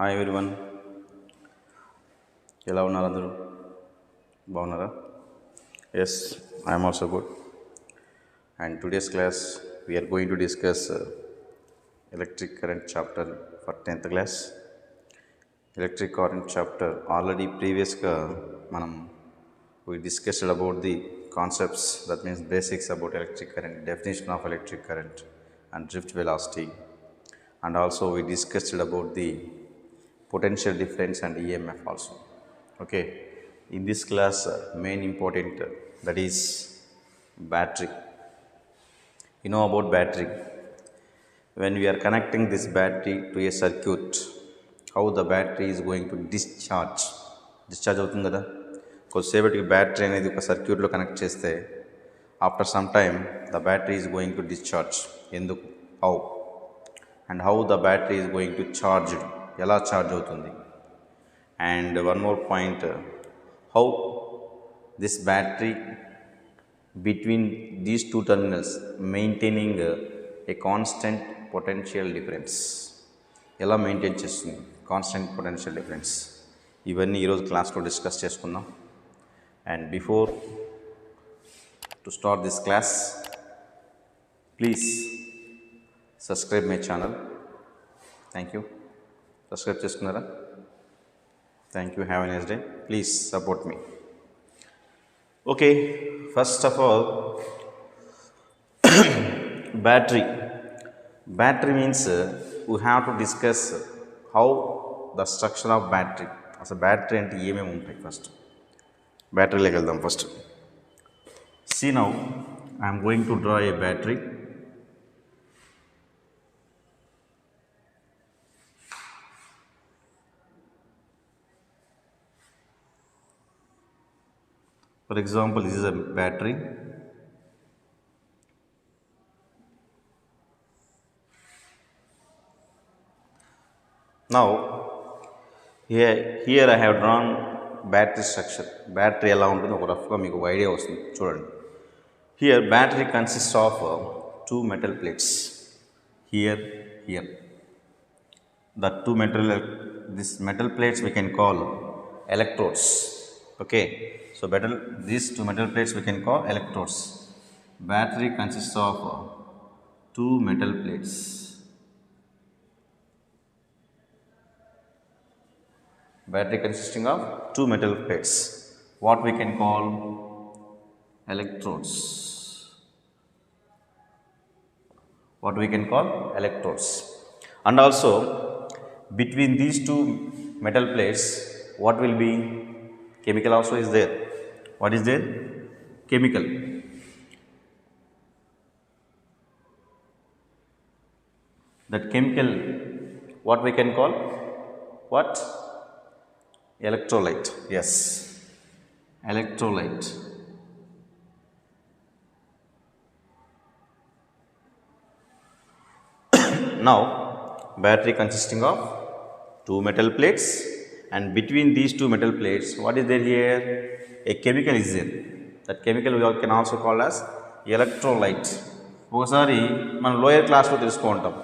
Hi everyone, ఎలా ఉన్నారు అందరూ? బాగున్నారా? Yes, I'm also good. And today's class we're going to discuss electric current chapter for 10th class. Electric current chapter already ప్రీవియస్గా మనం we discussed about the concepts, that means basics about electric current, definition of electric current and drift velocity, and also we discussed about the potential difference and EMF also. Okay, in this class main important that is battery. You know about battery. When we are connecting this battery to a circuit, how the battery is going to discharge అవుతుంది కదా. కొద్దిసేపటికి battery అనేది ఒక సర్క్యూట్లో connect చేస్తే after some time the battery is going to discharge. ఎందుకు, how, and how the battery is going to charge, ఎలా charge అవుతుంది. And one more point, how this battery between these two terminals maintaining a constant potential difference, ఎలా maintain చేస్తుంది constant potential difference. ఇవన్నీ ఈరోజు క్లాస్లో discuss చేసుకుందాం. And before to start this class, please subscribe my channel. Thank you. Subscribe చేసుకున్నారా? Thank you. Have a nice day. Please support me. Okay, first of all, battery means we have to discuss how the structure of battery. అసలు battery అంటే ఏమేమి ఉంటాయి. First బ్యాటరీలోకి వెళ్దాం. First see now I am going to draw a battery. For example, this is a battery. Now here I have drawn battery structure. Battery ఎలా ఉంటుంది ఒక రఫ్గా మీకు ఒక ఐడియా వస్తుంది. చూడండి, here battery consist of two metal plates. Here the this metal plates we can call electrodes. Okay, so these two metal plates we can call electrodes. Battery consists of two metal plates. Battery consisting of two metal plates, what we can call electrodes. And also between these two metal plates, what will be chemical also is there. What is there? Chemical. That chemical, what we can call, what? Electrolyte. Yes, electrolyte. Now battery consisting of two metal plates, and between these two metal plates, what is there here? A chemical is there. That chemical we can also call as electrolyte. ఒకసారి మనం lower క్లాస్లో తెలుసుకుంటాం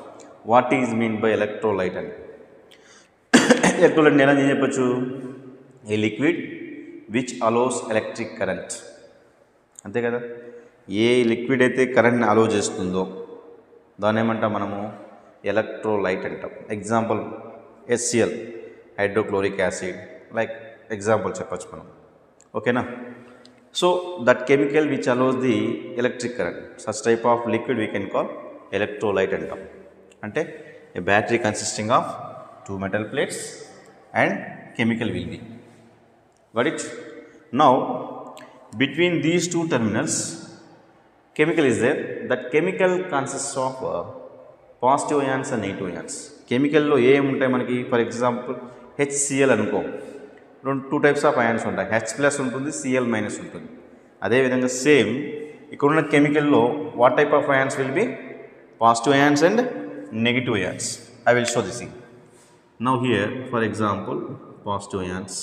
what is mean by electrolyte అని. Electrolyte ఎలా చెప్పచ్చు? A liquid which allows electric current. అంతే కదా, ఏ liquid అయితే కరెంట్ని అలో చేస్తుందో దాన్ని ఏమంటాం మనము? ఎలక్ట్రోలైట్ అంటాం. Example HCl, hydrochloric acid, like example చెప్పచ్చు మనం. ఓకేనా? So that chemical which allows the electric current, such type of liquid we can call electrolyte అంటాం. అంటే a battery consisting of two metal plates and chemical will be. Got it? Now between these two terminals chemical is there. That chemical consists of positive ions and negative ions. Chemical లో ఏం ఉంటాయి మనకి? For example HCl అనుకో, two types of ions ఉంటాయి. H+ ఉంటుంది, Cl- ఉంటుంది. అదేవిధంగా same ఇక్కడ ఉన్న కెమికల్లో what type of ions will be? Positive ions and negative ions. I will show this thing. Now here for example positive ions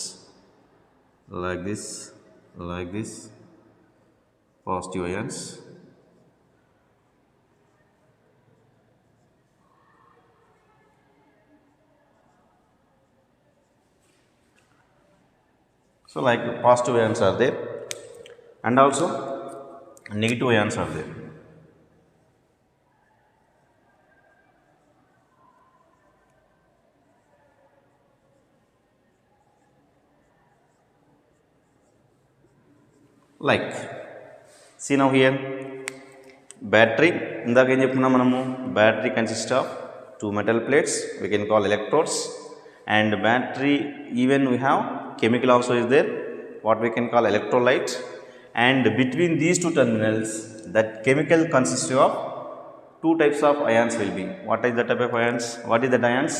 like this, positive ions, So like positive ions are there and also negative ions are there. Like see now here battery ఇందాక ఏం చెప్పుకున్నాం మనము battery consists of two metal plates we can call electrodes, and battery even we have chemical also is there what we can call electrolyte, and between these two terminals that chemical consists of two types of ions will be. What is the type of ions? What is that ions?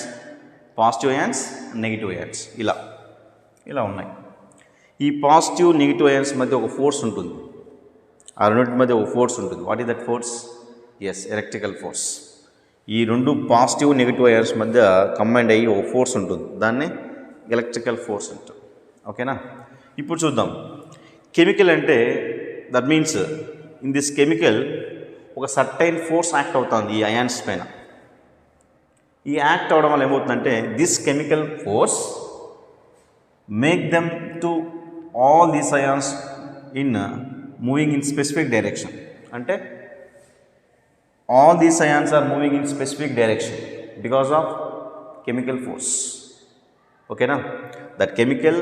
Positive ions, negative ions. ఇలా ఉన్నాయి. ఈ positive negative ions మధ్య ఒక force ఉంటుంది, ఆ రెండింటి మధ్య ఒక ఫోర్స్ ఉంటుంది. What is that force? Yes, electrical force. ఈ రెండు పాజిటివ్ నెగిటివ్ అయాన్స్ మధ్య కంబైండ్ అయ్యి ఒక ఫోర్స్ ఉంటుంది, దాన్నే ఎలక్ట్రికల్ ఫోర్స్ అంటారు. ఓకేనా? ఇప్పుడు చూద్దాం. కెమికల్ అంటే that means in this chemical ఒక సర్టైన్ ఫోర్స్ యాక్ట్ అవుతుంది ఈ అయాన్స్ పైన. ఈ యాక్ట్ అవడం వల్ల ఏమవుతుందంటే this chemical force make them to all these ions in moving in specific direction. అంటే all these ions are moving in specific direction because of chemical force. Okay na? That chemical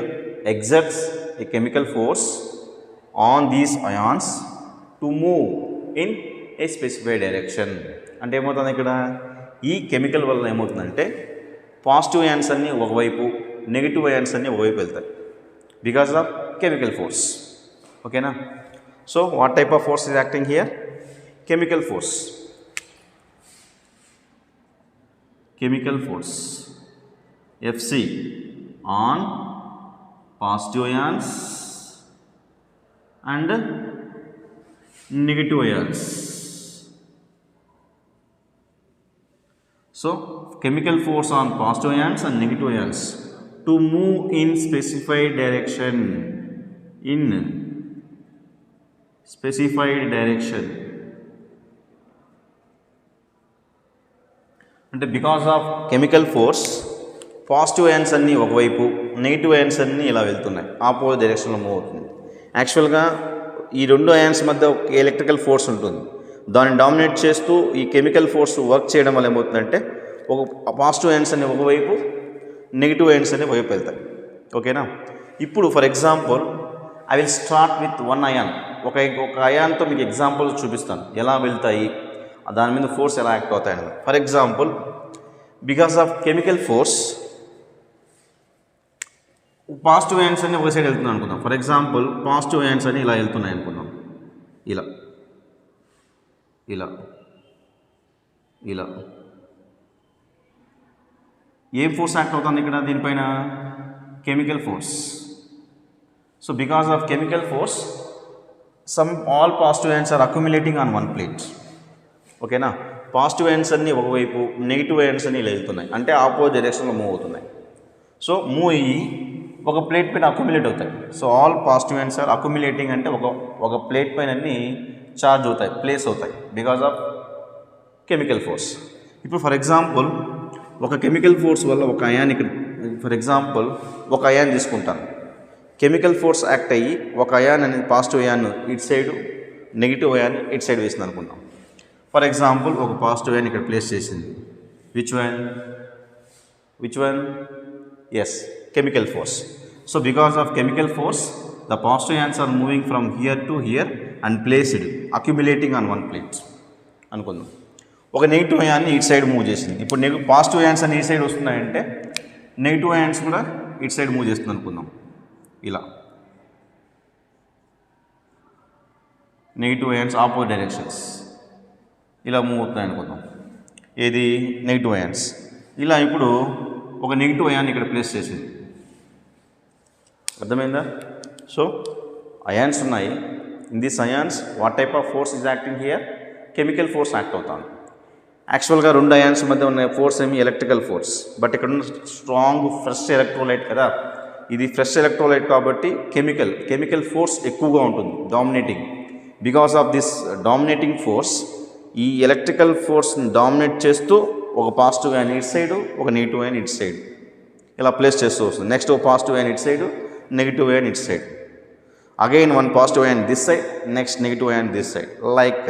exerts a chemical force on these ions to move in a specific direction. అంటే ఏమవుతుంది ఇక్కడ ఈ chemical వల్ల ఏమవుతుందంటే positive ions అన్నీ ఒకవైపు, negative ions అన్నీ ఒకవైపు వెళ్తాయి because of chemical force. Okay na? So what type of force is acting here? Chemical force. Chemical force Fc on positive ions and negative ions. So chemical force on positive ions and negative ions to move in specified direction, in specified direction. అంటే because of chemical force positive ions అన్నీ ఒకవైపు, negative ions అన్నీ ఇలా వెళ్తున్నాయి, opposite డైరెక్షన్లో move అవుతుంది. యాక్చువల్గా ఈ రెండు అయాన్స్ మధ్య ఒక ఎలక్ట్రికల్ ఫోర్స్ ఉంటుంది, దాన్ని డామినేట్ చేస్తూ ఈ కెమికల్ ఫోర్స్ వర్క్ చేయడం వల్ల ఏమవుతుందంటే ఒక పాజిటివ్ అయాన్స్ అన్నీ ఒకవైపు, నెగిటివ్ అయాన్స్ అనే వైపు వెళ్తాయి. ఓకేనా? ఇప్పుడు for example I will start with one ion. ఒక అయాన్తో మీకు ఎగ్జాంపుల్ చూపిస్తాను ఎలా వెళ్తాయి, దాని మీద ఫోర్స్ ఎలా యాక్ట్ అవుతాయని. For example because of chemical force positive ions అన్ని ఒక సైడ్ వెళ్తున్నాయి అనుకుందాం. ఫర్ ఎగ్జాంపుల్ పాజిటివ్ అయాన్స్ అని ఇలా వెళ్తున్నాయి అనుకుందాం, ఇలా ఇలా ఇలా ఏం ఫోర్స్ యాక్ట్ అవుతుంది ఇక్కడ దీనిపైన? Chemical force. So because of chemical force all positive ions are accumulating on one plate. ఓకేనా? పాజిటివ్ అయాన్స్ అన్నీ ఒకవైపు, నెగిటివ్ అయాన్స్ అన్నీ ఇలా వెళ్తున్నాయి, అంటే ఆపోజిట్ డైరెక్షన్లో మూవ్ అవుతున్నాయి. సో మూవ్ అయ్యి ఒక ప్లేట్ పైన అక్యుములేట్ అవుతాయి. So all positive ions are accumulating, అంటే ఒక ప్లేట్ పైన అన్నీ చార్జ్ అవుతాయి, ప్లేస్ అవుతాయి బికాస్ ఆఫ్ కెమికల్ ఫోర్స్. ఇప్పుడు ఫర్ ఎగ్జాంపుల్ ఒక కెమికల్ ఫోర్స్ వల్ల ఒక అయాన్ ఇక్కడ, ఫర్ ఎగ్జాంపుల్ ఒక అయాన్ తీసుకుంటాను, కెమికల్ ఫోర్స్ యాక్ట్ అయ్యి ఒక అయాన్ అనేది పాజిటివ్ అయాన్ ఇటు సైడు, నెగిటివ్ అయాన్ ఇటు సైడ్ వేసింది అనుకుందాం. ఫర్ ఎగ్జాంపుల్ ఒక పాజిటివ్ అయాన్ ఇక్కడ ప్లేస్ చేసింది. Which one? Yes, chemical force. So because of chemical force the positive ions are moving from here to here and placed accumulating on one plate అనుకుందాం. ఒక negative అయాన్ని ఇటు side move చేసింది. ఇప్పుడు positive ions అని ఈ side వస్తున్నాయంటే negative ions కూడా ఇటు సైడ్ మూవ్ చేస్తుంది అనుకుందాం. ఇలా నెగిటివ్ అయాన్స్ ఆపోజిట్ డైరెక్షన్స్ ఇలా మూవ్ అవుతున్నాయి అనుకుందాం. ఏది? Negative ions. ఇలా ఇప్పుడు ఒక నెగిటివ్ అయాన్ని ఇక్కడ ప్లేస్ చేసింది. అర్థమైందా? సో అయాన్స్ ఉన్నాయి. In this ions what type of force is acting here? Chemical force act అవుతాను. యాక్చువల్గా రెండు అయాన్స్ మధ్య ఉన్న ఫోర్స్ ఏమి? Electrical force. బట్ ఇక్కడ ఉన్న స్ట్రాంగ్ ఫ్రెష్ ఎలక్ట్రోలైట్ కదా, ఇది ఫ్రెష్ ఎలక్ట్రోలైట్ కాబట్టి కెమికల్ ఫోర్స్ ఎక్కువగా ఉంటుంది, dominating. Because of this dominating force ఈ ఎలక్ట్రికల్ ఫోర్స్ని డామినేట్ చేస్తూ ఒక పాజిటివ్ అయాన్ ఇటు సైడు, ఒక నెగిటివ్ అయాన్ ఇటు సైడ్ ఇలా ప్లేస్ చేస్తూ వస్తుంది. నెక్స్ట్ ఒక పాజిటివ్ అయాన్ ఇటు side, negative ion its side. Again one positive ion this side, next negative ion this side. Like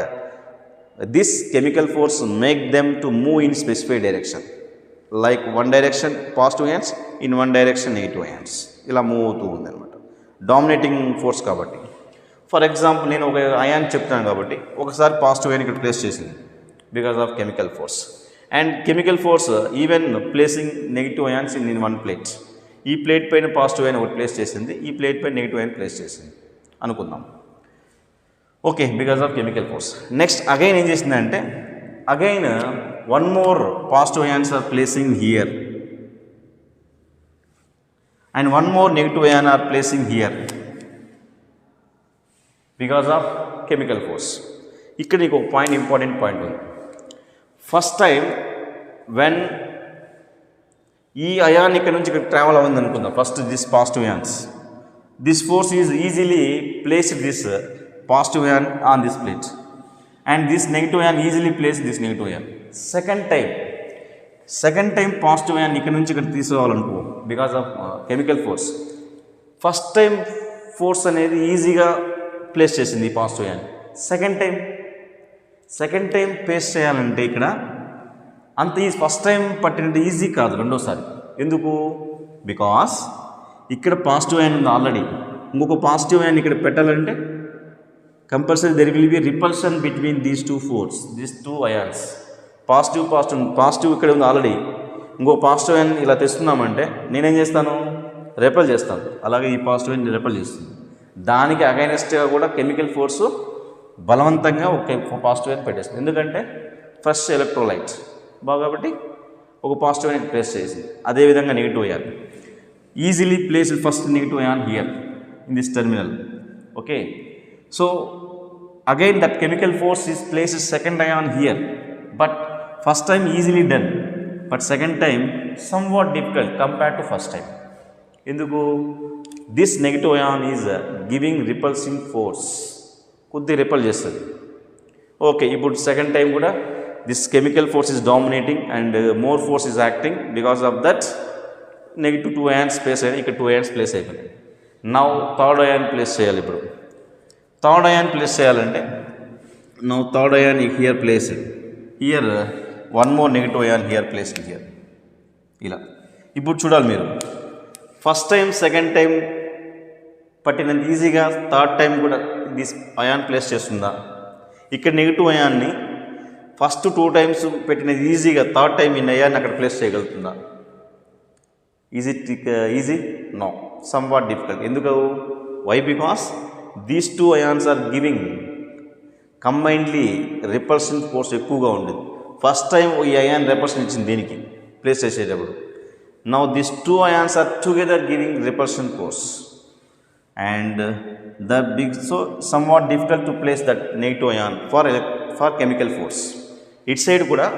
this chemical force make them to move in specific direction. Like one direction positive ions, in one direction negative ions. ఇలా move అవుతూ ఉంది అనమాట. Dominating force కాబట్టి. For example నేను ఒక ion చెప్తాను కాబట్టి ఒకసారి పాజిటివ్ అయాన్ ఇక్కడ ప్లేస్ చేసింది because of chemical force. And chemical force even placing negative ions in one plate. ఈ ప్లేట్ పైన పాజిటివ్ అయాన్ ఒకటి ప్లేస్ చేసింది, ఈ ప్లేట్ పైన నెగిటివ్ అయాన్ ప్లేస్ చేసింది అనుకుందాం. Okay, because of chemical force. Next again ఏం చేసిందంటే again one more positive ions are placing here and one more negative ion are placing here because of chemical force. ఇక్కడ నీకు ఒక point, important point ఉంది. First time when ఈ ion ఇక్కడ నుంచి ఇక్కడ ట్రావెల్ అవ్వంది అనుకుందాం, first this positive ions, this force is easily placed this positive ion on this plate and this negative ion easily place this negative ion. Second time positive ion ఇక్కడ నుంచి ఇక్కడ తీసుకోవాలనుకో because of chemical force. First time force అనేది ఈజీగా place చేసింది ఈ positive ion. Second time place చేయాలంటే ఇక్కడ అంత ఈ ఫస్ట్ టైం పట్టినట్టు ఈజీ కాదు రెండోసారి. ఎందుకు? బికాస్ ఇక్కడ పాజిటివ్ ఇయాన్ ఉంది ఆల్రెడీ, ఇంకొక పాజిటివ్ ఇయాన్ ఇక్కడ పెట్టాలంటే compulsory there will be repulsion between these two force, these two ions. Positive ఇక్కడ ఉంది ఆల్రెడీ, ఇంకో పాజిటివ్ అయాన్ ఇలా తెస్తున్నామంటే నేనేం చేస్తాను? రెపల్ చేస్తాను. అలాగే ఈ పాజిటివ్ అయాన్ రెపల్ చేస్తుంది. దానికి అగైనెస్ట్గా కూడా కెమికల్ ఫోర్సు బలవంతంగా ఒక పాజిటివ్ అయాన్ పెట్టేస్తుంది. ఎందుకంటే ఫ్రెష్ ఎలక్ట్రోలైట్ కాబట్టి ఒక పాజిటివ్ అయాన్ ప్లేస్ చేసింది. అదేవిధంగా negative ion easily placed first negative ion here in this terminal. Okay, so again that chemical force is placed second ion here, but first time easily done, but second time somewhat difficult compared to first time. Enduku? This negative ion is giving repulsing force, kuddi repel chestadi. Okay, ఇప్పుడు second time kuda this chemical force is dominating and more force is acting, because of that negative 2 ions place ayindi, ikkada 2 ions place ayindi. Now third ion place cheyali. ఇప్పుడు third ion place చేయాలంటే now third ion here placed, here one more negative ion here placed here. ఇలా ఇప్పుడు చూడాలి మీరు, first time second time పట్టినంత ఈజీగా third time కూడా this ion place చేస్తుందా? ఇక్కడ నెగిటివ్ అయాన్ని ఫస్ట్ 2 టైమ్స్ పెట్టినది ఈజీగా థర్డ్ టైం ఈ అయాన్ని అక్కడ ప్లేస్ చేయగలుగుతుందా? Is it easy? No, some what difficult. ఎందుకు? Why? Because these 2 ions are giving combinedly repulsion force ఎక్కువగా ఉండేది. ఫస్ట్ టైం ఈ అయాన్ రిపల్షన్ ఇచ్చింది దీనికి ప్లేస్ చేసేటప్పుడు. Now this 2 ions are together giving repulsion force and the big, so some what difficult to place that negative ion for chemical force. It side కూడా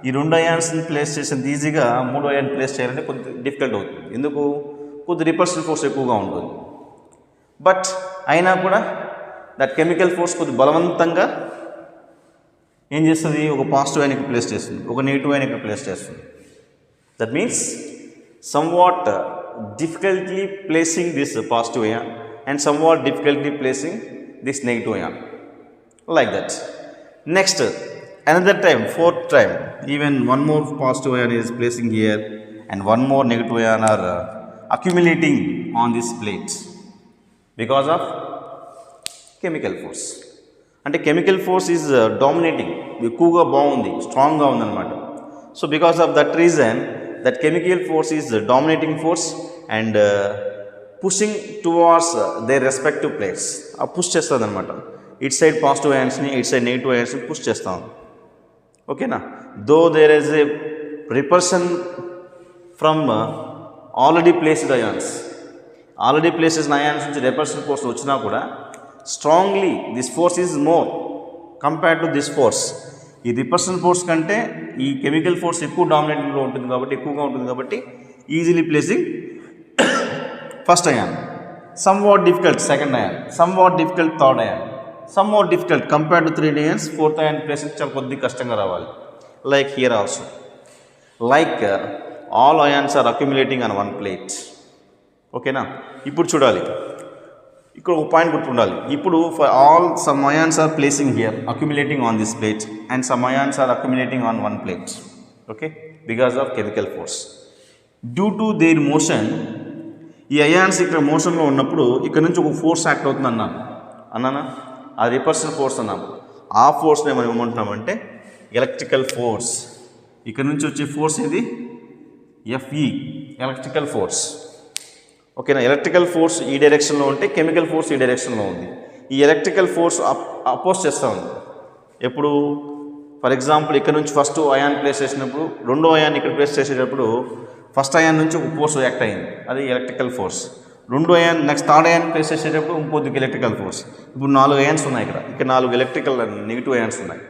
ఈ 2 అయాన్స్ని place చేసేంత ఈజీగా 3 ion place చేయాలంటే కొద్దిగా difficult అవుతుంది. ఎందుకు? కొద్ది రిపల్షన్ ఫోర్స్ ఎక్కువగా ఉంటుంది. బట్ అయినా కూడా దట్ కెమికల్ ఫోర్స్ కొద్ది బలవంతంగా ఏం చేస్తుంది? ఒక పాజిటివ్ అయాన్ ఇక్కడ ప్లేస్ చేస్తుంది, ఒక నెగిటివ్ అయాన్ ఇక్కడ ప్లేస్ చేస్తుంది. That means some what difficultly placing this positive ion and some what difficultly placing this negative ion, like that. Next another time, fourth time, even one more positive ion is placing here and one more negative ion are accumulating on this plate because of chemical force. అంటే chemical force is dominating, ఎక్కువగా బాగుంది, స్ట్రాంగ్గా ఉందన్నమాట. So because of that reason that chemical force is dominating force and pushing towards their respective plates. ఆ push చేస్తుంది అనమాట. It side positive అయాన్స్ని, it side negative అయాన్స్ని పుష్ చేస్తాం. ఓకేనా? Though there is a repulsion from already placed ions, already places ions నుంచి repulsion force వచ్చినా కూడా strongly this force is more compare to this force. ఈ రిపల్షన్ ఫోర్స్ కంటే ఈ కెమికల్ ఫోర్స్ ఎక్కువ డామినేటింగ్లో ఉంటుంది కాబట్టి, ఎక్కువగా ఉంటుంది కాబట్టి easily placing first ion. Some what difficult second ion, some what difficult third ion, some what difficult compare to 3 ions fourth ion placing చాలా కొద్దిగా కష్టంగా రావాలి. Like here also, like all ions are accumulating on one plate. ఓకేనా. ఇప్పుడు చూడాలి, ఇక్కడ ఒక point గుర్తుండాలి. ఇప్పుడు for all some ions are placing here accumulating on this plate and some ions are accumulating on one plate. Okay, because of chemical force due to their motion. ఈ ions ఇక్కడ మోషన్లో ఉన్నప్పుడు ఇక్కడ నుంచి ఒక ఫోర్స్ యాక్ట్ అవుతుంది అన్నానా, ఆ రిపల్షన్ ఫోర్స్ అన్నాను. ఆ ఫోర్స్ని మనం ఏమంటున్నామంటే ఎలక్ట్రికల్ ఫోర్స్. ఇక్కడ నుంచి వచ్చే ఫోర్స్ ఇది ఎఫ్ఈ, ఎలక్ట్రికల్ ఫోర్స్. ఓకేనా. ఎలక్ట్రికల్ ఫోర్స్ ఈ డైరెక్షన్లో ఉంటే కెమికల్ ఫోర్స్ ఈ డైరెక్షన్లో ఉంది. ఈ ఎలక్ట్రికల్ ఫోర్స్ అపోజ్ చేస్తూ ఉంది. ఎప్పుడు ఫర్ ఎగ్జాంపుల్ ఇక్కడ నుంచి ఫస్ట్ అయాన్ ప్లేస్ చేసినప్పుడు, రెండో అయాన్ ఇక్కడ ప్లేస్ చేసేటప్పుడు ఫస్ట్ అయాన్ నుంచి ఒక ఫోర్స్ యాక్ట్ అయింది, అది ఎలక్ట్రికల్ ఫోర్స్. రెండో ion next third ion place చేసేటప్పుడు ఇంకొద్దికి ఎలక్ట్రికల్ ఫోర్స్. ఇప్పుడు 4 అయాన్స్ ఉన్నాయి ఇక్కడ 4 ఎలక్ట్రికల్ నెగిటివ్ అయాన్స్ ఉన్నాయి.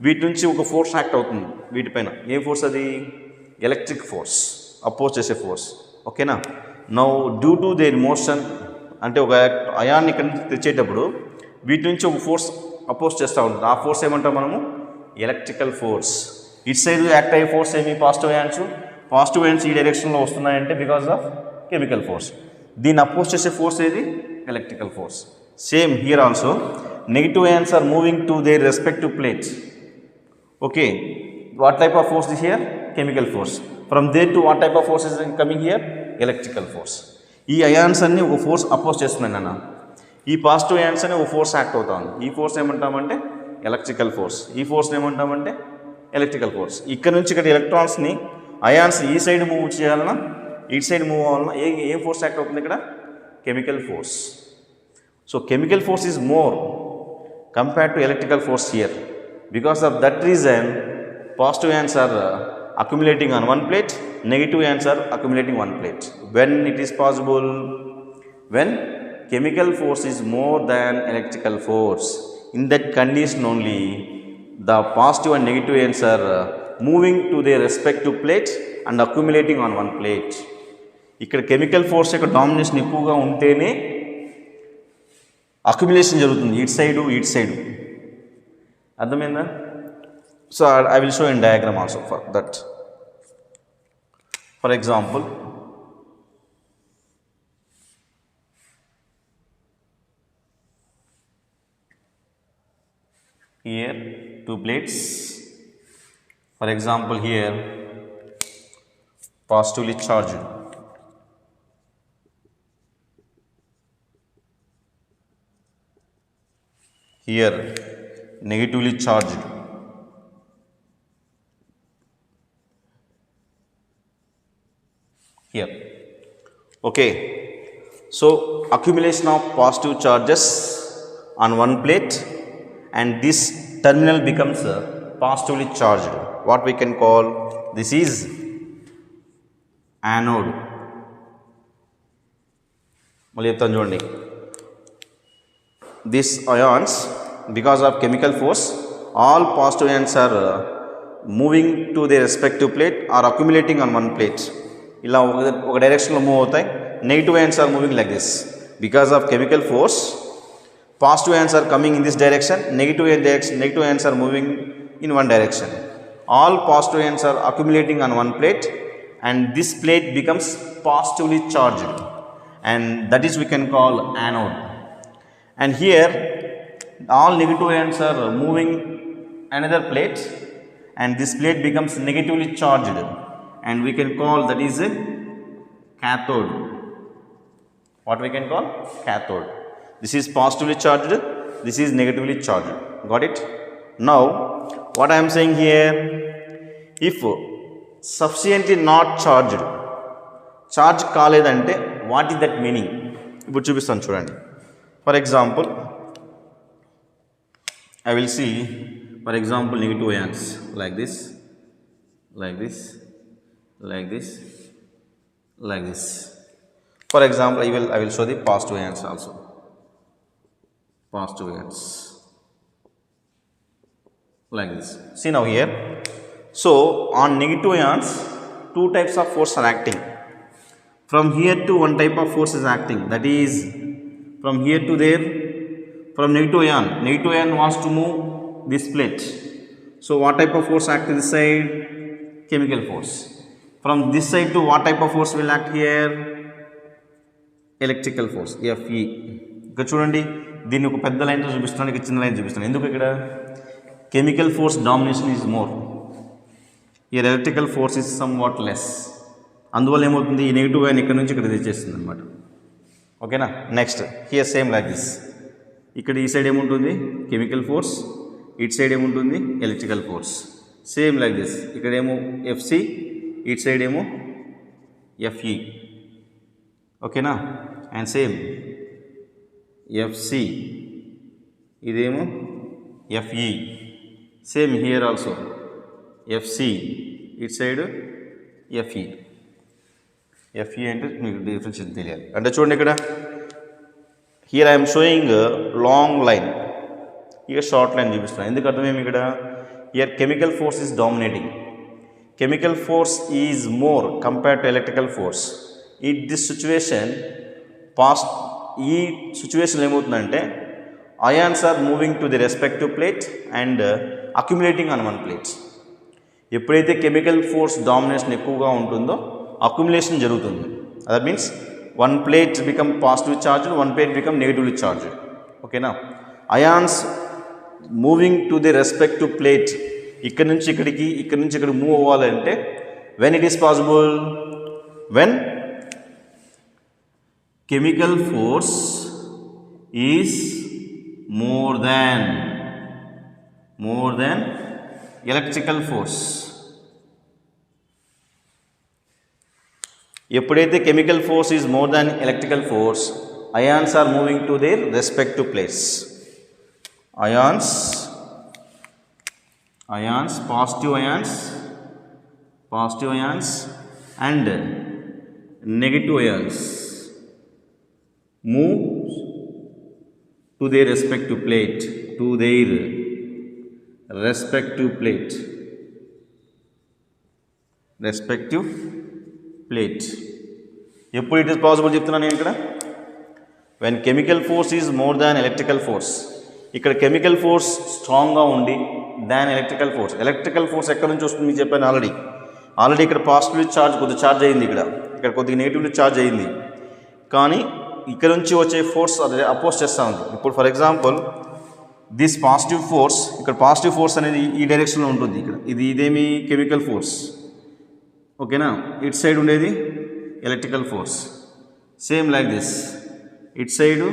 వీటి నుంచి ఒక ఫోర్స్ యాక్ట్ అవుతుంది వీటిపైన. ఏ ఫోర్స్ అది? ఎలక్ట్రిక్ ఫోర్స్, అపోజ్ చేసే ఫోర్స్. ఓకేనా. Now due to their motion, అంటే ఒక అయాన్ ఇక్కడ నుంచి తెచ్చేటప్పుడు వీటి నుంచి ఒక ఫోర్స్ అపోజ్ చేస్తూ ఉంటుంది. ఆ ఫోర్స్ ఏమంటాం మనము? Electrical force. ఇటు సైడ్ యాక్ట్ అయ్యే ఫోర్స్ ఏమి? Positive ions. పాజిటివ్ అయాన్స్ ఈ డైరెక్షన్లో వస్తున్నాయంటే బికాస్ ఆఫ్ కెమికల్ ఫోర్స్. దీన్ని అపోజ్ చేసే ఫోర్స్ ఏది? Electrical force. Same here also negative ions are moving to their respective plates. Okay, what type of force is here? Chemical force. From there to what type of force is coming here? Electrical force. ఈ ions అన్ని ఒక force oppose చేస్తున్నాయి అన్న. ఈ positive ions అని ఒక force act అవుతుంది. ఈ ఫోర్స్ ఏమంటామంటే ఎలక్ట్రికల్ ఫోర్స్. ఈ ఫోర్స్ని ఏమంటామంటే ఎలక్ట్రికల్ ఫోర్స్. ఇక్కడ నుంచి ఇక్కడ ఎలక్ట్రాన్స్ని అయాన్స్ ఈ సైడ్ మూవ్ చేయాలన్నా ఇటు సైడ్ మూవ్ అవ్వాలన్నా ఏ ఫోర్స్ యాక్ట్ అవుతుంది ఇక్కడ? Chemical force. So chemical force is more compared to electrical force here. Because of that reason, positive ions are accumulating on one plate, negative ions are accumulating one plate. When it is possible? When chemical force is more than electrical force. In that condition only, the positive and negative ions are moving to their respective plate and accumulating on one plate. ఇక్కడ chemical force యొక్క domination ఎక్కువగా ఉంటేనే accumulation జరుగుతుంది, ఇటు side. అర్థమైందా? So I will show in diagram also for that. For example, here 2 plates. For example, here positively charged. Here negatively charged. Here. Okay. So accumulation of positive charges on one plate and this terminal becomes positively charged. What we can call this is anode. మళ్ళీ చెప్తాను చూడండి. These ions, because of chemical force, all positive ions are moving to their respective plate or accumulating on one plate. ఇలా ఒక డైరెక్షన్లో move అవుతాయి. Negative ions are moving like this. Because of chemical force, positive ions are coming in this direction, negative ions are moving in one direction. All positive ions are accumulating on one plate and this plate becomes positively charged, and that is we can call anode. And here all negative ions are moving another plate and this plate becomes negatively charged, and we can call that is a cathode. What we can call? Cathode. This is positively charged, this is negatively charged. Got it? Now what I am saying here, if sufficiently not charged, charge కాలేదంటే what is that meaning? ఇప్పుడు చూపిస్తాను చూడండి. For example, I will see, for example, negative ions like this, like this, like this, like this. For example, I will show the positive ions also. Positive ions like this. See now here. So on negative ions, 2 types of force are acting. From here to one type of force is acting. That is from here to there. From negative ion wants to move this plate. So what type of force act this side? Chemical force. From this side to what type of force will act here? Electrical force FE. ఇక్కడ చూడండి, దీన్ని ఒక పెద్ద లైన్తో చూపిస్తున్నాను, ఇక్కడ చిన్న line చూపిస్తాను. ఎందుకు? ఇక్కడ chemical force domination is more, ఈ electrical force is some what less. అందువల్ల ఏమవుతుంది, ఈ నెగిటివ్ అయిన ఇక్కడ నుంచి ఇక్కడ తెచ్చేస్తుంది అనమాట. ఓకేనా? Next here same like this. ఇక్కడ ఈ సైడ్ ఏముంటుంది కెమికల్ ఫోర్స్, ఇటు సైడ్ ఏముంటుంది electrical force. Same like this. ఇక్కడేమో ఎఫ్సి, ఇటు సైడ్ ఏమో ఎఫ్ఈ. ఓకేనా? అండ్ సేమ్ ఎఫ్సి, ఇదేమో FE. Same here also FC, ఇటు సైడ్ ఎఫ్ఈ. ఎఫ్ఈ అంటే మీకు డిఫరెన్స్ తెలియాలి. అంటే చూడండి, ఇక్కడ here I'm showing long line, ఇక షార్ట్ లైన్ చూపిస్తున్నాను. ఎందుకు అర్థమేమి? ఇక్కడ here chemical force is dominating, chemical force is more compared to electrical force. ఈ దిస్ సిచ్యువేషన్ పాస్ట్, ఈ సిచ్యువేషన్ ఏమవుతుందంటే ions are moving to the respective plate and accumulating on one plate. ఎప్పుడైతే chemical force domination ఎక్కువగా ఉంటుందో accumulation జరుగుతుంది. That means one plate become positive charged, one plate become negatively charged. ఓకేనా? Ions moving to the respective plate, ఇక్కడ నుంచి ఇక్కడికి, ఇక్కడ నుంచి ఇక్కడ మూవ్ అవ్వాలంటే when it is possible, when chemical force is more than electrical force. ఎప్పుడైతే chemical force is more than electrical force, ions are moving to their respective plates. Ions, positive ions and negative ions move to their respective plate, respective plate. ఎప్పుడు it is possible చెప్తున్నాను నేను ఇక్కడ, when chemical force is more than electrical force. ఇక్కడ chemical force స్ట్రాంగ్గా ఉండి దాన్ electrical force ఎక్కడి నుంచి వస్తుంది మీకు చెప్పాను ఆల్రెడీ ఇక్కడ పాజిటివ్లీ కొద్దిగా ఛార్జ్ అయింది, ఇక్కడ కొద్దిగా నెగిటివ్లీ ఛార్జ్ అయింది. కానీ ఇక్కడ నుంచి వచ్చే ఫోర్స్ అది అపోజ్ చేస్తూ ఉంది. ఇప్పుడు for example this positive force, ఇక్కడ పాజిటివ్ ఫోర్స్ అనేది ఈ డైరెక్షన్లో ఉంటుంది. ఇక్కడ ఇదేమి కెమికల్ ఫోర్స్. ఓకేనా? ఇటు సైడ్ ఉండేది electrical force. Same like this, ఇటు సైడు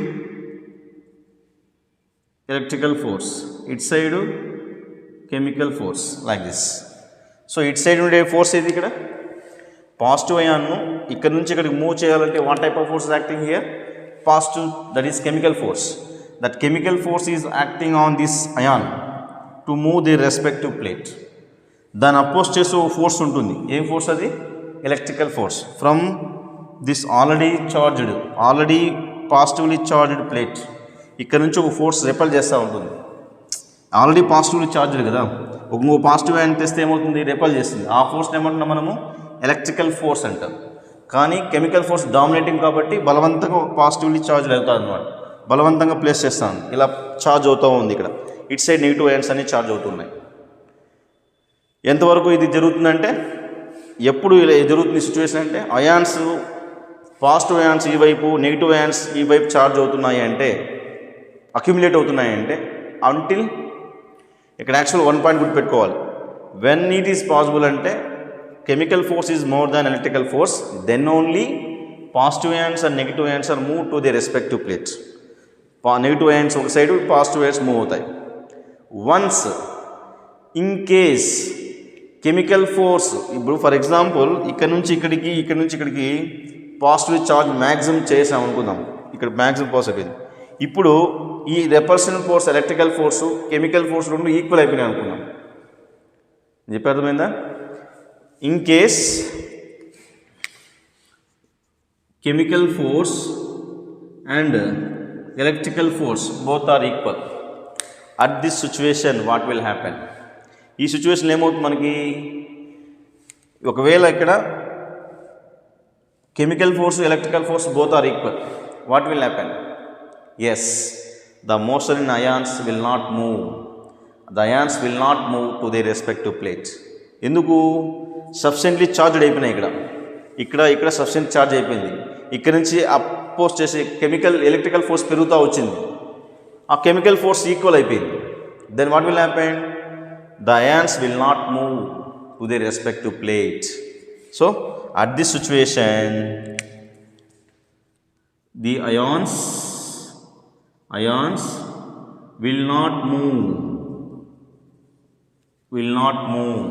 ఎలక్ట్రికల్ ఫోర్స్, ఇటు side chemical force like this. So ఇటు సైడ్ ఉండే ఫోర్స్ ఏది? ఇక్కడ పాజిటివ్ అయాన్ను ఇక్కడ నుంచి ఇక్కడికి మూవ్ చేయాలంటే what type of force acting here? Positive, that is chemical force. That chemical force is acting on this ion to move the respective plate. దాన్ని అపోజ్ చేసే ఫోర్స్ ఉంటుంది. ఏం ఫోర్స్ అది? Electrical force. From this already positively charged plate, ఇక్కడ నుంచి ఒక force repel చేస్తూ ఉంటుంది. ఆల్రెడీ పాజిటివ్లీ చార్జ్డ్ కదా, ఒక పాజిటివ్ అయాన్ తెస్తే ఏమవుతుంది? రెపెల్ చేస్తుంది. ఆ ఫోర్స్ని ఏమంటున్నాం మనము? ఎలక్ట్రికల్ ఫోర్స్ అంటాం. కానీ కెమికల్ ఫోర్స్ డామినేటింగ్ కాబట్టి బలవంతంగా పాజిటివ్లీ చార్జ్ అవుతుంది అనమాట, బలవంతంగా ప్లేస్ చేస్తాను, ఇలా ఛార్జ్ అవుతూ ఉంది. ఇక్కడ ఇటు సైడ్ నెగిటివ్ అయాన్స్ అన్ని ఛార్జ్ అవుతున్నాయి. ఎంతవరకు ఇది జరుగుతుందంటే, ఎప్పుడు ఇలా జరుగుతుంది సిచ్యువేషన్ అంటే, అయాన్స్ పాజిటివ్ అయాన్స్ ఈ వైపు, నెగిటివ్ అయాన్స్ ఈ వైపు ఛార్జ్ అవుతున్నాయి అంటే, అక్యుములేట్ అవుతున్నాయి అంటే, అంటిల్ ఇక్కడ యాక్చువల్ 1 పాయింట్ గుర్తుపెట్టుకోవాలి. వెన్ ఇట్ ఈస్ పాసిబుల్ అంటే chemical force is more than electrical force, then only positive ions and negative ions are move to the respective plates. Negative ions ఒక side, positive ions move అవుతాయి. Once in case chemical force, ఇప్పుడు for example ఇక్కడ నుంచి ఇక్కడికి positive charge maximum చేసాం అనుకుందాం, ఇక్కడ maximum pass అయిపోయింది. ఇప్పుడు ఈ repulsion force, electrical force, chemical force రెండు ఈక్వల్ అయిపోయినాయి అనుకున్నాం. చెప్పి అర్థమైందా? In case chemical force and electrical force both are equal, at this situation what will happen? ఈ సిచ్యువేషన్ ఏమవుతుంది మనకి? ఒకవేళ ఇక్కడ chemical force, electrical force both are equal, what will happen? Yes, the motion in ions will not move. The ions will not move to their respective plates. ఎందుకు? Sufficiently charged అయిపోయినాయి. ఇక్కడ sufficient charge అయిపోయింది. ఇక్కడ నుంచి oppose చేసే electrical force పెరుగుతూ వచ్చింది. ఆ కెమికల్ ఫోర్స్ ఈక్వల్ అయిపోయింది. Then what will happen? The ions will not move to the respective plate. So at this situation the ions will not move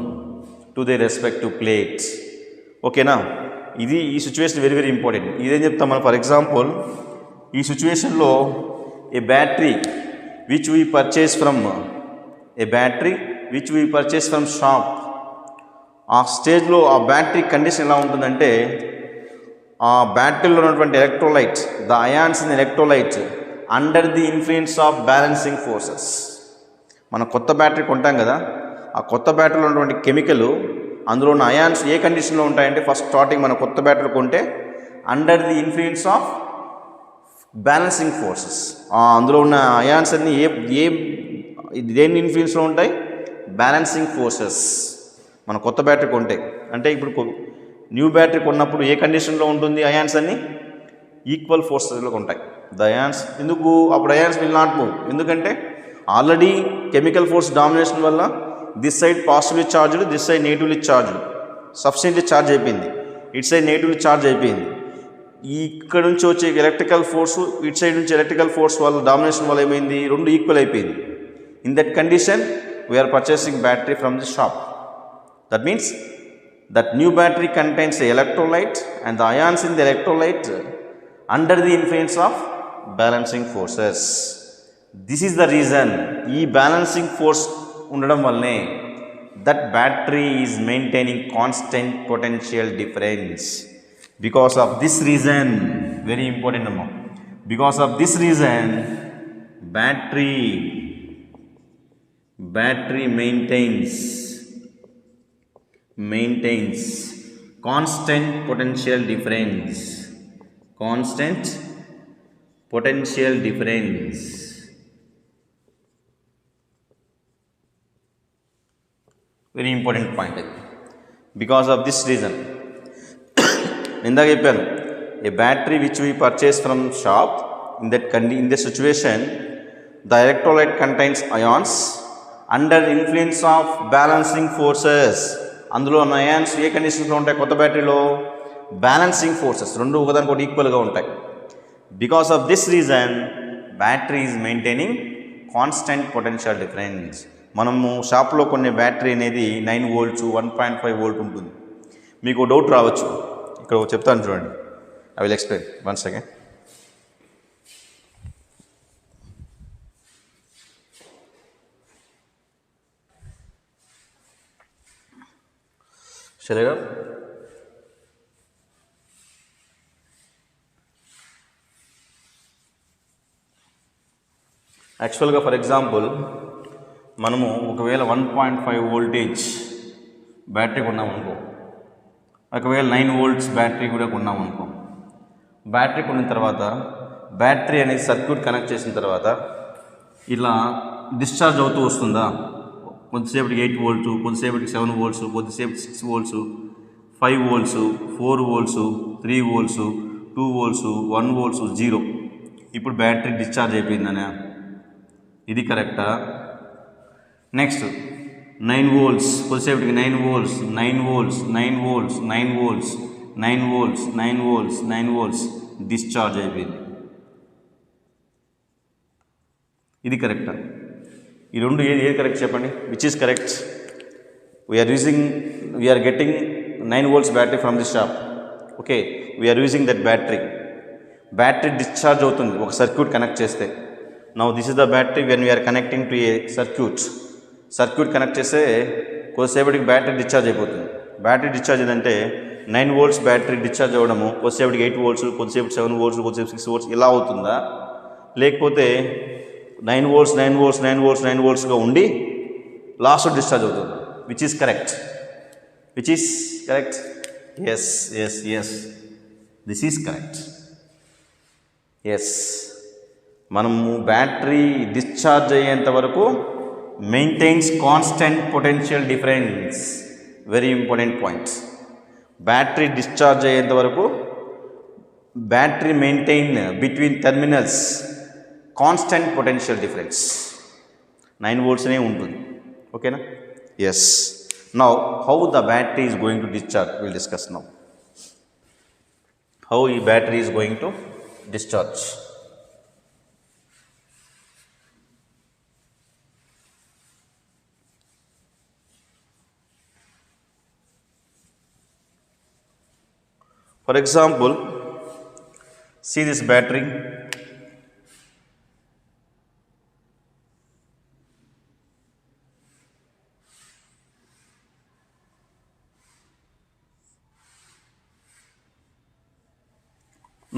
to their respective plates. ఓకేనా? ఇది ఈ situation very very important. ఇదేం చెప్తాం మనం? For example ఈ సిచ్యువేషన్లో a battery which we purchase from shop, ఆ స్టేజ్లో ఆ బ్యాటరీ కండిషన్ ఎలా ఉంటుందంటే, ఆ బ్యాటరీలో ఉన్నటువంటి electrolyte, the ions in electrolyte under the influence of balancing forces. మనం కొత్త బ్యాటరీ కొంటాం కదా, ఆ కొత్త బ్యాటరీలో ఉన్నటువంటి కెమికల్, అందులో ఉన్న అయాన్స్ ఏ కండిషన్లో ఉంటాయంటే, ఫస్ట్ స్టార్టింగ్ మన కొత్త బ్యాటరీ కొంటే under the influence of balancing forces. అందులో ఉన్న అయాన్స్ అన్ని దేని ఇన్ఫ్లుయెన్స్లో ఉంటాయి? Balancing forces. మన కొత్త బ్యాటరీ కొంటే, అంటే ఇప్పుడు న్యూ బ్యాటరీ కొన్నప్పుడు ఏ కండిషన్లో ఉంటుంది? అయాన్స్ అన్ని ఈక్వల్ ఫోర్సెస్లో ఉంటాయి. ద అయాన్స్ ఎందుకు? అప్పుడు అయాన్స్ విల్ నాట్ మూవ్. ఎందుకంటే ఆల్రెడీ కెమికల్ ఫోర్స్ డామినేషన్ వల్ల this side positively charged, this side negatively charged, sufficiently charge అయిపోయింది. ఇట్ సైడ్ నెగిటివ్లీ చార్జ్ అయిపోయింది. ఇక్కడ నుంచి వచ్చే ఎలక్ట్రికల్ ఫోర్సు, ఇట్ సైడ్ నుంచి ఎలక్ట్రికల్ ఫోర్స్ వల్ల డామినేషన్ వల్ల ఏమైంది? రెండు ఈక్వల్ అయిపోయింది. In that condition we're purchasing battery from the shop. That means that new battery contains the electrolyte and the ions in the electrolyte under the influence of balancing forces. This is the reason ee balancing force undadam vallane that battery is maintaining constant potential difference. Because of this reason, very important amount, because of this reason battery maintains constant potential difference. Very important point. Because of this reason, ఇందాక చెప్పాను, a battery which we purchase from shop, in the situation the electrolyte contains ions under influence of balancing forces. అందులో ఉన్న ions ఏ కండిషన్స్లో ఉంటాయి? కొత్త బ్యాటరీలో balancing forces, రెండు ఒకదానికి ఒకటి ఈక్వల్గా ఉంటాయి. Because of this reason battery is maintaining constant potential difference. మనము షాప్లో కొనే బ్యాటరీ అనేది 9 volts 1.5 volt ఉంటుంది. మీకు డౌట్ రావచ్చు, ఇక్కడ చెప్తాను చూడండి. I will explain one second. చలేగా? యాక్చువల్గా ఫర్ ఎగ్జాంపుల్ మనము ఒకవేళ 1.5 voltage బ్యాటరీ కొన్నాం అనుకో, ఒకవేళ 9 volts బ్యాటరీ కూడా కొన్నాం అనుకో, బ్యాటరీ కొన్న తర్వాత బ్యాటరీ అనేది సర్క్యూట్ కనెక్ట్ చేసిన తర్వాత ఇలా డిశ్చార్జ్ అవుతూ వస్తుందా? కొద్దిసేపటికి 8 volts, కొద్దిసేపటికి 7 volts, కొద్దిసేపటికి 6 volts, 5 volts, 4 volts, 3 volts, 2 volts, 1 volts, 0. ఇప్పుడు బ్యాటరీ డిశ్చార్జ్ అయిపోయిందనే, ఇది కరెక్టా? నెక్స్ట్ 9 volts, కొద్దిసేపటికి 9 volts, 9 volts, 9 volts, 9 volts, 9 volts, 9 volts, 9 volts discharge అయిపోయింది. ఇది కరెక్టా? ఈ రెండు ఏది కరెక్ట్ చెప్పండి? Which is correct? We're getting 9 volts battery from the shop. Okay, we're using that battery discharge అవుతుంది ఒక సర్క్యూట్ కనెక్ట్ చేస్తే. Now this is the battery when we're connecting to a circuit connect చేస్తే కొద్దిసేపటికి battery discharge అయిపోతుంది. Battery discharge ఏంటంటే 9 volts battery discharge అవ్వడము, కొద్దిసేపటికి 8 volts, కొద్దిసేపటికి 7 volts, కొద్దిసేపు 6 volts ఇలా అవుతుందా? లేకపోతే 9 volts 9 volts 9 volts 9 voltsగా ఉండి లాస్ట్ డిశ్చార్జ్ అవుతుంది? Which is correct? Yes, this is correct. Yes, మనము బ్యాటరీ డిశ్చార్జ్ అయ్యేంత వరకు maintains constant potential difference. Very important point. Battery discharge అయ్యేంత వరకు battery maintain between terminals constant potential difference 9 volts అనే ఉంటుంది. ఓకేనా? Yes. Now how the battery is going to discharge will discuss now. How a battery is going to discharge. For example, see this battery.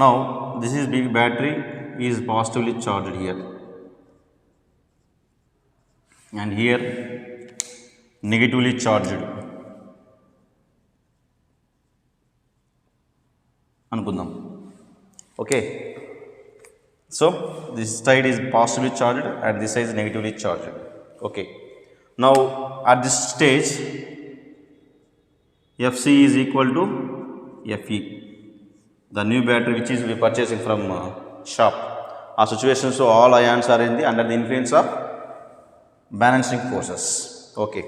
Now this is big battery is positively charged here, and here negatively charged అనుకుందాం. Okay, so this side is positively charged and this side is negatively charged. Okay, now at this stage Fc is equal to Fe, the new battery which is we purchasing from shop. ఆ సిచ్యువేషన్స్లో all ions are in the under the influence of balancing forces. Okay,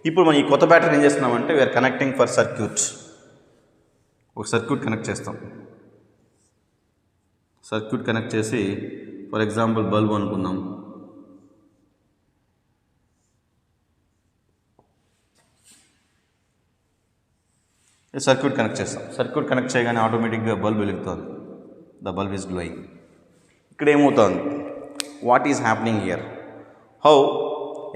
ఇప్పుడు మనం ఈ కొత్త battery ఏం చేస్తున్నామంటే we are connecting for circuit. ఒక circuit connect చేస్తాం. సర్క్యూట్ కనెక్ట్ చేసి ఫర్ ఎగ్జాంపుల్ బల్బ్ అనుకుందాం. సర్క్యూట్ కనెక్ట్ చేస్తాం. సర్క్యూట్ కనెక్ట్ చేయగానే ఆటోమేటిక్గా బల్బ్ వెలుగుతుంది. The bulb is glowing. ఇక్కడ ఏమవుతుంది? What is happening here? How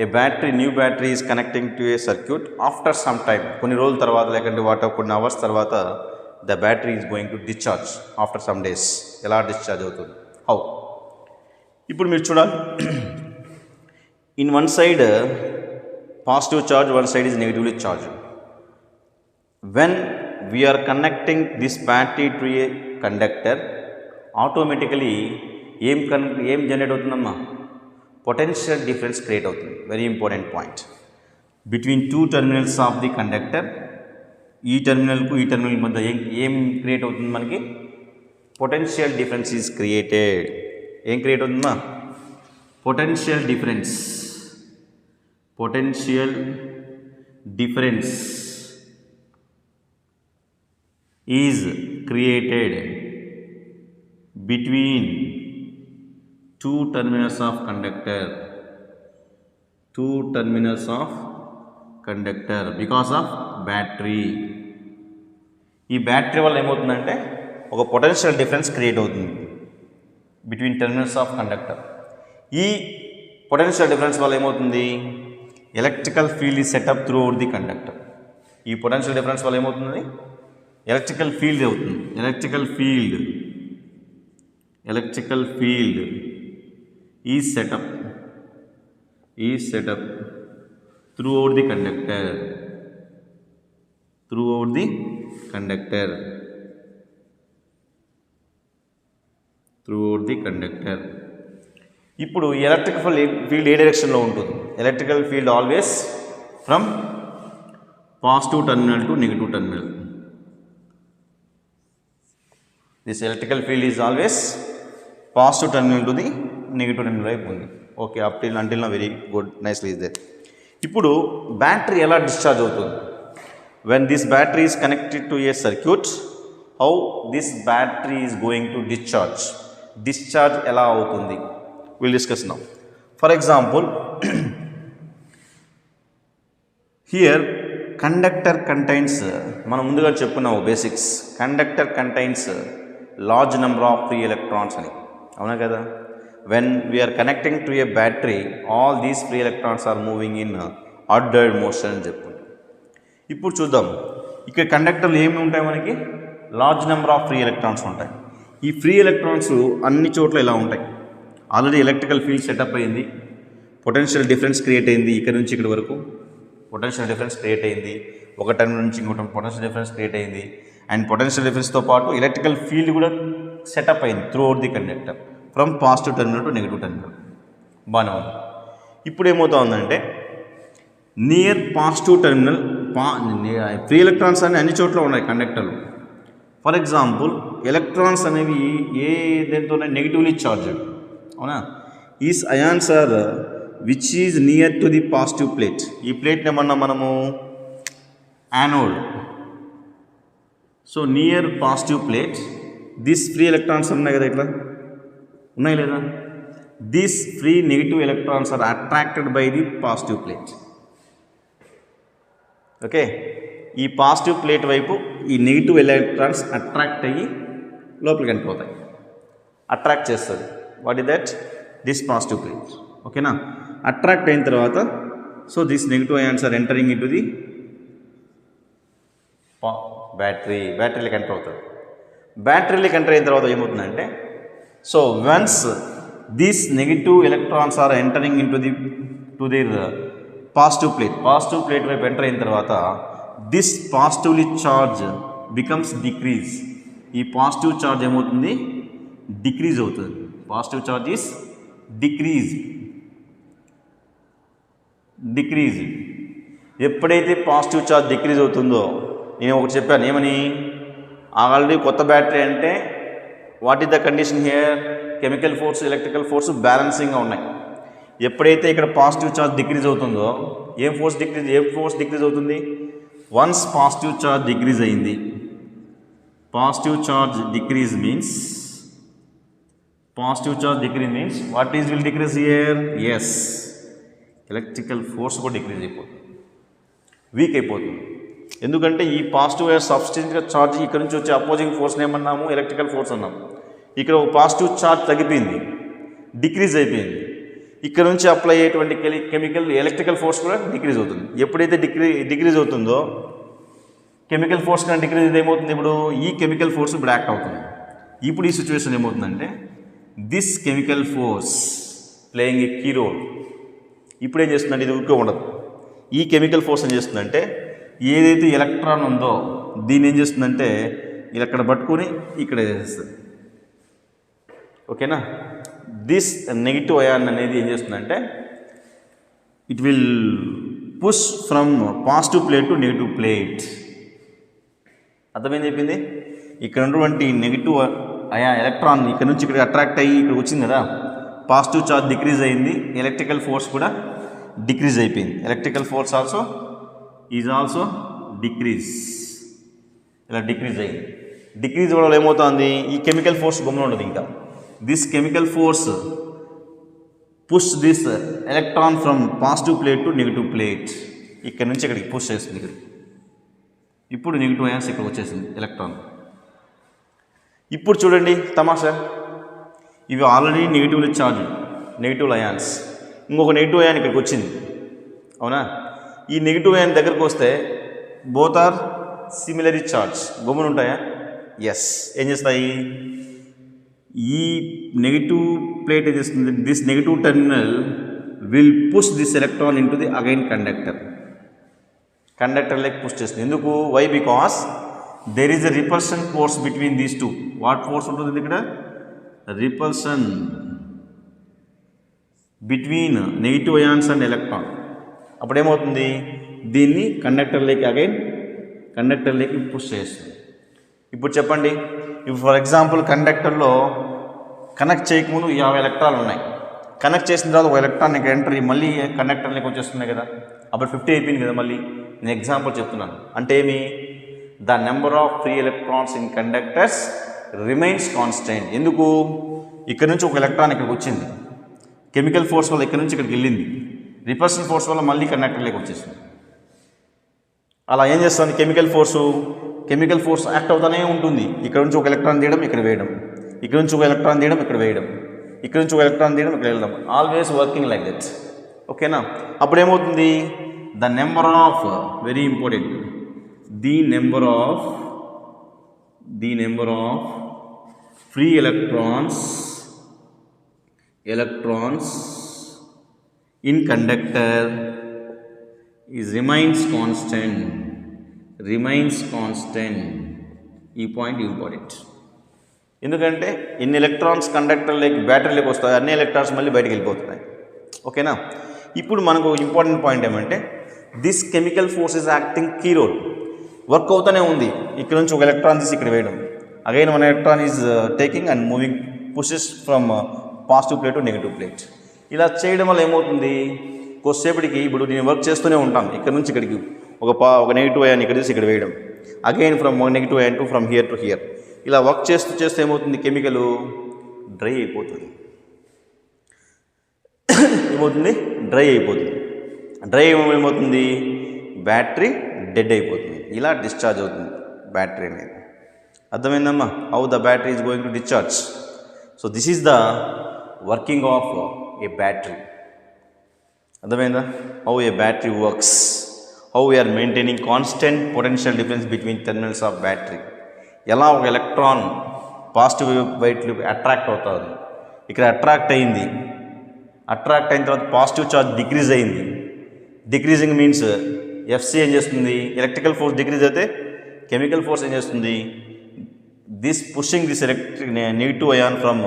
a battery, new battery is connecting to a circuit after some time, కొన్ని రోజుల తర్వాత లేకంటే కొన్ని అవర్స్ తర్వాత the battery is going to discharge after some days. ఎలా discharge అవుతుంది? హౌ? ఇప్పుడు మీరు చూడాలి, in one side positive charge, one side is negatively charge. When we are connecting this battery to a conductor, automatically ఏం generate అవుతుందమ్మా? Potential difference create అవుతుంది. Very important point. Between two terminals of the conductor, ఈ టెర్మినల్కు ఈ terminal మధ్య ఏం create అవుతుంది మనకి? Potential difference is created. ఏం క్రియేట్ అవుతుందా? Potential difference. Potential difference is created between two terminals of conductor, because of battery. ఈ బ్యాటరీ వల్ల ఏమవుతుందంటే ఒక పొటెన్షియల్ డిఫరెన్స్ క్రియేట్ అవుతుంది బిట్వీన్ టెర్మినల్స్ ఆఫ్ కండక్టర్. ఈ పొటెన్షియల్ డిఫరెన్స్ వల్ల ఏమవుతుంది? Electrical field is setup through out the conductor. ఈ potential difference వల్ల ఏమవుతుంది? ఎలక్ట్రికల్ ఫీల్డ్ అవుతుంది. Electrical field is setup through out the conductor. ఇప్పుడు ఎలక్ట్రికల్ ఫీల్డ్ ఏ డైరెక్షన్లో ఉంటుంది? Electrical field always from positive terminal to negative terminal. This electrical field is always positive terminal to the negative terminal వైపు ఉంది. Okay, until now very good, nicely is there. ఇప్పుడు battery ఎలా discharge అవుతుంది? When this battery is connected to a circuit, how this battery is going to discharge? Discharge ఎలా అవుతుంది? We'll discuss now. For example, here conductor contains, మనం ముందుగా చెప్పుకున్నాము basics. Conductor contains large number of free electrons అని, అవునా కదా? when we are connecting to a battery, all these free electrons are moving in ordered motion అని చెప్పుకుంటాం. ఇప్పుడు చూద్దాం, ఇక్కడ కండక్టర్లు ఏమి ఉంటాయి మనకి? Large number of free electrons ఉంటాయి. ఈ ఫ్రీ ఎలక్ట్రాన్స్ అన్ని చోట్ల ఇలా ఉంటాయి. ఆల్రెడీ ఎలక్ట్రికల్ ఫీల్డ్ సెటప్ అయింది, పొటెన్షియల్ డిఫరెన్స్ క్రియేట్ అయింది. ఇక్కడ నుంచి ఇక్కడ వరకు పొటెన్షియల్ డిఫరెన్స్ క్రియేట్ అయింది. ఒక టర్మినల్ నుంచి ఇంకొక పొటెన్షియల్ డిఫరెన్స్ క్రియేట్ అయింది. అండ్ పొటెన్షియల్ డిఫరెన్స్తో పాటు ఎలక్ట్రికల్ ఫీల్డ్ కూడా సెటప్ అయింది throughout the conductor from positive terminal to negative terminal. బాగానే ఉంది. ఇప్పుడు ఏమవుతుందంటే near positive terminal free electrons అన్ని చోట్ల ఉన్నాయి కండక్టర్లు. ఫర్ ఎగ్జాంపుల్ ఎలక్ట్రాన్స్ అనేవి ఏ దేంతోనే నెగిటివ్లీ చార్జ్డ్, అవునా. Is ions are which is near to the positive plate. ఈ ప్లేట్ని ఏమన్నా మనము anode. So near positive plate this free electrons ఉన్నాయి కదా, ఇట్లా ఉన్నాయి లేదా, this free negative electrons are attracted by the positive plate. Okay, ఈ పాజిటివ్ ప్లేట్ వైపు ఈ నెగిటివ్ ఎలక్ట్రాన్స్ అట్రాక్ట్ అయ్యి లోపలికి ఎంటర్ అవుతాయి, అట్రాక్ట్ చేస్తుంది. What is that? This positive plate. ఓకేనా, అట్రాక్ట్ అయిన తర్వాత so this negative ions are entering into the బ్యాటరీలోకి ఎంటర్ అవుతుంది. బ్యాటరీలోకి ఎంటర్ అయిన తర్వాత ఏమవుతుందంటే, so once these negative electrons are entering into their positive plate వైపు ఎంటర్ అయిన తర్వాత this positively charge becomes decrease. ఈ పాజిటివ్ చార్జ్ ఏమవుతుంది? డిక్రీజ్ అవుతుంది. Positive charge is decrease. ఎప్పుడైతే పాజిటివ్ చార్జ్ డిక్రీజ్ అవుతుందో, నేను ఒకటి చెప్పాను ఏమని, ఆల్రెడీ కొత్త బ్యాటరీ అంటే what is the condition here? Chemical force, electrical force బ్యాలెన్సింగ్గా ఉన్నాయి. ఎప్పుడైతే ఇక్కడ పాజిటివ్ చార్జ్ డిక్రీజ్ అవుతుందో, ఏం ఫోర్స్ డిక్రీజ్ అవుతుంది? వన్స్ పాజిటివ్ చార్జ్ డిక్రీజ్ అయింది, positive charge decrease means what is will decrease here? Yes, electrical force కూడా డిక్రీజ్ అయిపోతుంది, వీక్ అయిపోతుంది. ఎందుకంటే ఈ పాజిటివ్ సబ్స్టెన్స్గా చార్జ్ ఇక్కడ నుంచి వచ్చే అపోజింగ్ ఫోర్స్ని ఏమన్నాము? ఎలక్ట్రికల్ ఫోర్స్ అన్నాము. ఇక్కడ ఒక పాజిటివ్ చార్జ్ తగ్గిపోయింది, డిక్రీజ్ అయిపోయింది. ఇక్కడ నుంచి అప్లై అయ్యేటువంటి ఎలక్ట్రికల్ ఫోర్స్ కూడా డిక్రీజ్ అవుతుంది. ఎప్పుడైతే డిక్రీజ్ అవుతుందో, కెమికల్ ఫోర్స్ కానీ డిక్రీజ్ అయితే ఏమవుతుంది? ఇప్పుడు ఈ కెమికల్ ఫోర్స్ ఇప్పుడు యాక్ట్ అవుతుంది. ఇప్పుడు ఈ సిచ్యువేషన్ ఏమవుతుందంటే, this chemical force playing a key role. ఇప్పుడు ఏం చేస్తుందంటే, ఇది ఊరికే ఉండదు. ఈ కెమికల్ ఫోర్స్ ఏం చేస్తుందంటే, ఏదైతే ఎలక్ట్రాన్ ఉందో దీన్ని ఏం చేస్తుందంటే ఇలా ఇక్కడ పట్టుకొని ఇక్కడ వేసేస్తుంది. ఓకేనా, దిస్ నెగిటివ్ అయాన్ అనేది ఏం చేస్తుందంటే it will push from positive plate to negative plate. అర్థమేం చెప్పింది? ఇక్కడ ఉన్నటువంటి నెగిటివ్ ఎలక్ట్రాన్ ఇక్కడ నుంచి ఇక్కడ అట్రాక్ట్ అయ్యి ఇక్కడ వచ్చింది కదా, పాజిటివ్ చార్జ్ డిక్రీజ్ అయింది, ఎలక్ట్రికల్ ఫోర్స్ కూడా డిక్రీజ్ అయిపోయింది. Electrical force also decrease. ఇలా డిక్రీజ్ అయింది. డిక్రీజ్ అవ్వడం ఏమవుతుంది? ఈ కెమికల్ ఫోర్స్ గమ్మున ఉండదు. ఇంకా this chemical force push this electron from positive plate to negative plate. ఇక్కడ నుంచి ఇక్కడికి పుష్ చేస్తుంది. ఇక్కడ ఇప్పుడు నెగిటివ్ అయాన్స్ ఇక్కడ వచ్చేసింది ఎలక్ట్రాన్. ఇప్పుడు చూడండి తమాషా, ఇవి already negatively charge, negative ions. ఇంకొక నెగిటివ్ అయాన్ ఇక్కడికి వచ్చింది, అవునా. ఈ నెగిటివ్ అయాన్ దగ్గరకు వస్తే బోత్ ఆర్ సిమిలరీ చార్జ్, గమ్మున ఉంటాయా? ఎస్. ఏం చేస్తాయి? ఈ నెగిటివ్ ప్లేట్ ఏం చేస్తుంది? This negative terminal will push this electron into the again కండక్టర్లోకి పుష్ చేస్తుంది. ఎందుకు? Why? Because there is a repulsion force between these two. What force ఉంటుంది ఇక్కడ? Repulsion between negative ions and electron. అప్పుడు ఏమవుతుంది? దీన్ని కండక్టర్లోకి పుష్ చేస్తుంది. ఇప్పుడు చెప్పండి, ఇప్పుడు ఫర్ ఎగ్జాంపుల్ కండక్టర్లో కనెక్ట్ చేయకముందు 50 ఎలక్ట్రాన్లు ఉన్నాయి. కనెక్ట్ చేసిన తర్వాత ఒక ఎలక్ట్రాన్ ఇక్కడ ఎంటర్ అయ్యి మళ్ళీ కండక్టర్లోకి వచ్చేస్తున్నాయి కదా, అప్పుడు 50 అయిపోయింది కదా. మళ్ళీ నేను ఎగ్జాంపుల్ చెప్తున్నాను. అంటే ఏమి? The number of free electrons in conductors remains constant. ఎందుకు? ఇక్కడ నుంచి ఒక ఎలక్ట్రాన్ ఇక్కడికి వచ్చింది, కెమికల్ ఫోర్స్ వల్ల ఇక్కడ నుంచి ఇక్కడికి వెళ్ళింది, రిపల్షన్ ఫోర్స్ వల్ల మళ్ళీ కండక్టర్లోకి వచ్చేసింది. అలా ఏం చేస్తుంది? కెమికల్ ఫోర్స్ యాక్ట్ అవుతానే ఉంటుంది. ఇక్కడ నుంచి ఒక ఎలక్ట్రాన్ తీయడం, ఇక్కడ వేయడం, ఇక్కడ నుంచి ఒక ఎలక్ట్రాన్ తీయడం, ఇక్కడ వేయడం, ఇక్కడ నుంచి ఒక ఎలక్ట్రాన్ తీయడం, ఇక్కడ వెళ్ళడం, ఆల్వేస్ వర్కింగ్ లైక్ దట్. ఓకేనా? అప్పుడు ఏమవుతుంది? The number of, very important, the number of free electrons in conductor remains constant. ఈ పాయింట్ ఇంపార్టెంట్. ఎందుకంటే ఎన్ని ఎలక్ట్రాన్స్ కండక్టర్లోకి బ్యాటరీలోకి వస్తాయి, అన్ని ఎలక్ట్రాన్స్ మళ్ళీ బయటకు వెళ్ళిపోతున్నాయి. ఓకేనా? ఇప్పుడు మనకు ఇంపార్టెంట్ పాయింట్ ఏమంటే this chemical force is acting key role. Work అవుతూనే ఉంది. ఇక్కడ నుంచి ఒక ఎలక్ట్రాన్ తీసి ఇక్కడ వేయడం, again one electron is taking and moving pushes from positive plate to negative plate. ఇలా చేయడం వల్ల ఏమవుతుంది, కొద్దిసేపటికి ఇప్పుడు నేను వర్క్ చేస్తూనే ఉంటాను, ఇక్కడ నుంచి ఇక్కడికి ఒక నెగిటివ్ అయాన్ ఇక్కడ తీసి ఇక్కడ వేయడం, again from negative ion to from here to here. ఇలా వర్క్ చేస్తూ ఏమవుతుంది, కెమికల్ డ్రై అయిపోతుంది. ఏమవుతుంది, డ్రై అయిపోతుంది. డ్రై ఏమవుతుంది, బ్యాటరీ డెడ్ అయిపోతుంది. ఇలా డిశ్చార్జ్ అవుతుంది బ్యాటరీ అనేది. అర్థమైందమ్మా, how the battery is going to discharge. So this is the working of a battery. అర్థమైందా, how a battery works, how we are maintaining constant potential difference between terminals of battery. ఎలా ఒక electron positive వైట్లు attract అవుతుంది, ఇక్కడ attract అయింది, attract అయిన తర్వాత positive charge decrease అయింది. Decreasing means FC ఏం చేస్తుంది, ఎలక్ట్రికల్ ఫోర్స్ డిక్రీజ్ అయితే కెమికల్ ఫోర్స్ ఏం చేస్తుంది, this pushing this negative ion from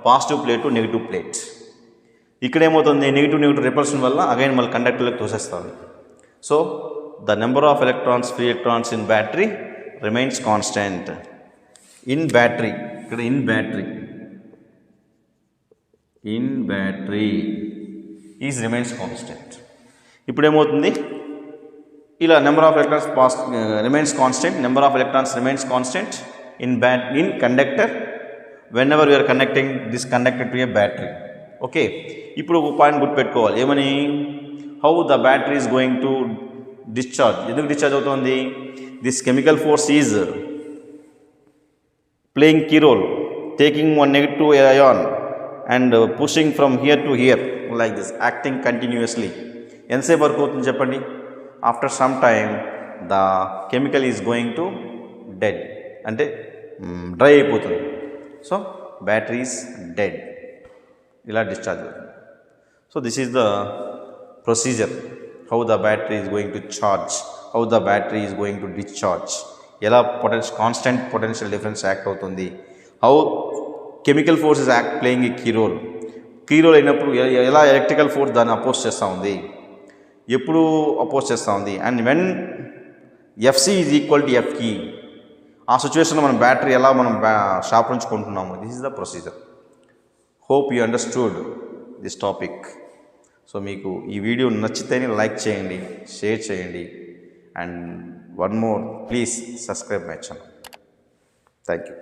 positive plate to negative plate. ఇక్కడ ఏమవుతుంది, నెగిటివ్ రిపల్షన్ వల్ల అగైన్ మళ్ళీ కండక్టర్లకు తోసేస్తుంది. So the number of electrons, free electrons in battery remains constant. In battery, ఇక్కడ in battery is remains constant. ఇప్పుడు ఏమవుతుంది, ఇలా number of electrons remains constant, number of electrons remains constant in conductor whenever you're connecting this conductor to a battery. Okay, ఇప్పుడు ఒక point గుర్తుపెట్టుకోవాలి, ఏమని, how the battery is going to discharge. ఎందుకు discharge అవుతుంది, this chemical force is playing key role, taking one negative ion and pushing from here to here like this, acting continuously. ఎంతసేపు వరకు అవుతుంది చెప్పండి, after some time the chemical is going to dead, అంటే dry అయిపోతుంది. So battery is dead, ఇలా discharge అవుతుంది. So this is the procedure, how the battery is going to charge, how the battery is going to discharge, ఎలా constant potential difference act అవుతుంది, how chemical force is playing a key role అయినప్పుడు ఎలా electrical force దాన్ని oppose చేస్తూ ఉంది, ఎప్పుడు oppose చేస్తూ ఉంది, and when FC is equal to ఎఫ్కి, ఆ సిచ్యువేషన్లో మనం బ్యాటరీ ఎలా మనం షాప్ నుంచి కొంటున్నాము. This is the procedure. Hope you understood this topic. So మీకు ఈ వీడియో నచ్చితేనే లైక్ చేయండి, షేర్ చేయండి, and one more, please subscribe my channel. Thank you.